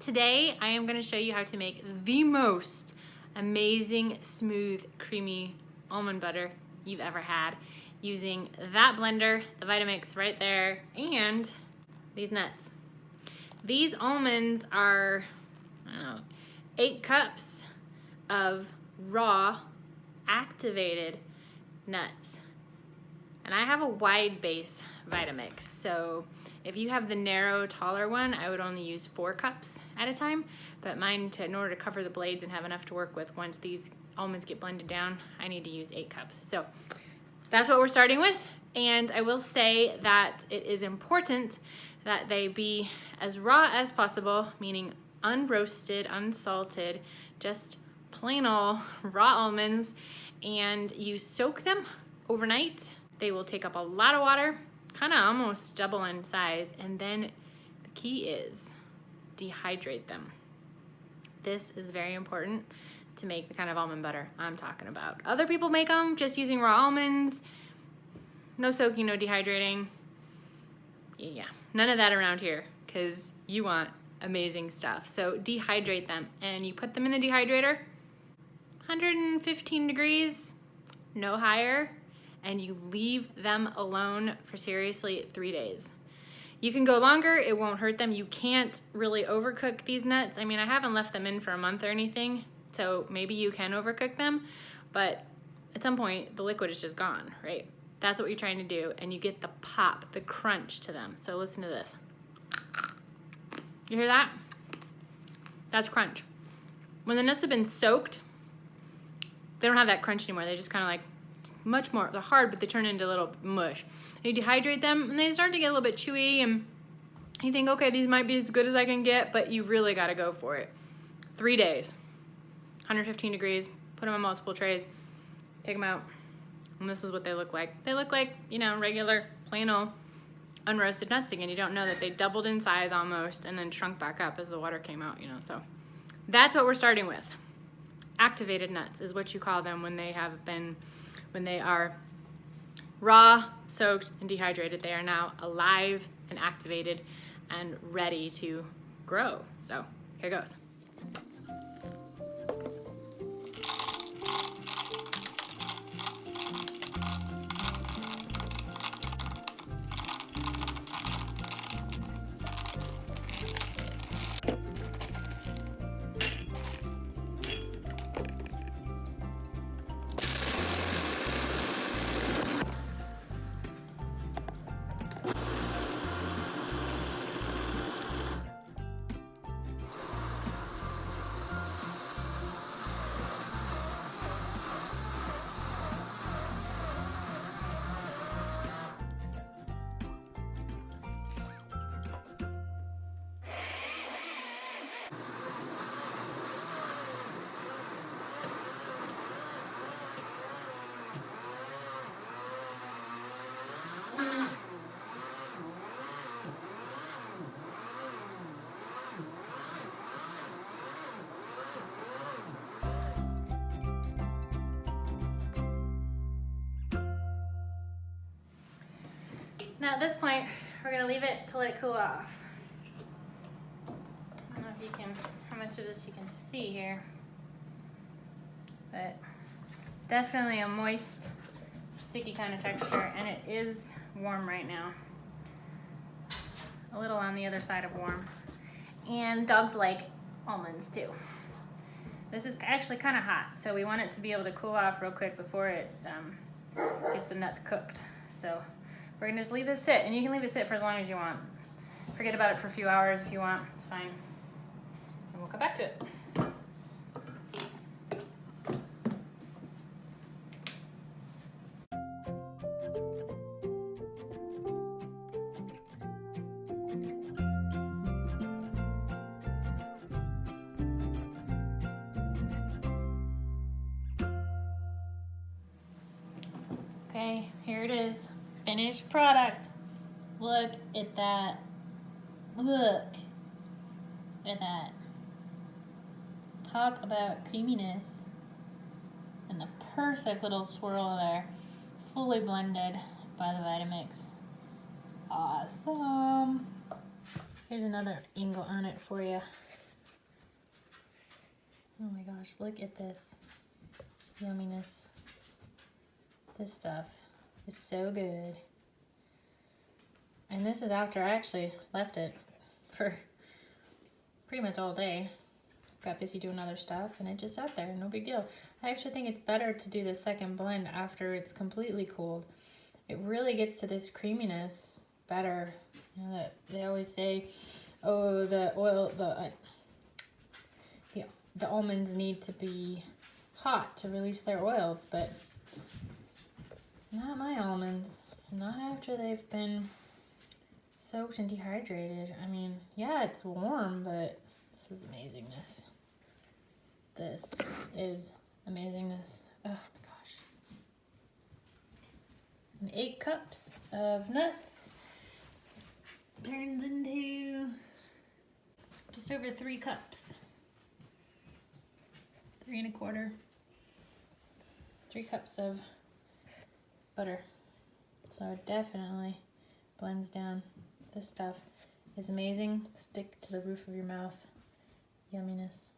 Today I am going to show you how to make the most amazing, smooth, creamy almond butter you've ever had using that blender, the Vitamix right there, and these nuts. These almonds are, 8 cups of raw activated nuts. And I have a wide base Vitamix, so if you have the narrow, taller one, I would only use 4 cups at a time, but mine, in order to cover the blades and have enough to work with once these almonds get blended down, I need to use 8 cups. So that's what we're starting with, and I will say that it is important that they be as raw as possible, meaning unroasted, unsalted, just plain old raw almonds, and you soak them overnight. They will take up a lot of water, kind of almost double in size, and then the key is dehydrate them. This is very important to make the kind of almond butter I'm talking about. Other people make them just using raw almonds, no soaking, no dehydrating. Yeah, none of that around here, because you want amazing stuff. So dehydrate them, and you put them in the dehydrator, 115 degrees, no higher, and you leave them alone for seriously 3 days. You can go longer, it won't hurt them. You can't really overcook these nuts. I mean, I haven't left them in for a month or anything, so maybe you can overcook them, but at some point the liquid is just gone, right? That's what you're trying to do, and you get the pop, the crunch to them. So listen to this. You hear that? That's crunch. When the nuts have been soaked, they don't have that crunch anymore. They just kind of like, much more, they're hard, but they turn into a little mush. You dehydrate them, and they start to get a little bit chewy, and you think, okay, these might be as good as I can get, but you really gotta go for it. 3 days, 115 degrees, put them on multiple trays, take them out, and this is what they look like. They look like, regular, plain old, unroasted nuts again. You don't know that they doubled in size almost, and then shrunk back up as the water came out, so that's what we're starting with. Activated nuts is what you call them when they are raw, soaked, and dehydrated. They are now alive and activated and ready to grow. So here goes. Now at this point, we're gonna leave it to let it cool off. I don't know if you can, how much of this you can see here, but definitely a moist, sticky kind of texture, and it is warm right now. A little on the other side of warm. And dogs like almonds too. This is actually kind of hot, so we want it to be able to cool off real quick before it gets the nuts cooked. So we're gonna just leave this sit, and you can leave it sit for as long as you want. Forget about it for a few hours if you want, it's fine. And we'll come back to it. Okay, here it is. Finished product. Look at that. Look at that. Talk about creaminess. And the perfect little swirl there. Fully blended by the Vitamix. Awesome. Here's another angle on it for you. Oh my gosh, look at this yumminess. This stuff is so good. And this is after I actually left it for pretty much all day. Got busy doing other stuff and it just sat there, no big deal. I actually think it's better to do the second blend after it's completely cooled. It really gets to this creaminess better. You know, that they always say, oh, the almonds need to be hot to release their oils, but not my almonds. Not after they've been soaked and dehydrated. I mean, yeah, it's warm, but this is amazingness. This is amazingness. Oh my gosh. And 8 cups of nuts turns into just over 3 cups. 3 1/4. 3 cups of butter. So it definitely blends down. This stuff is amazing. Stick to the roof of your mouth. Yumminess.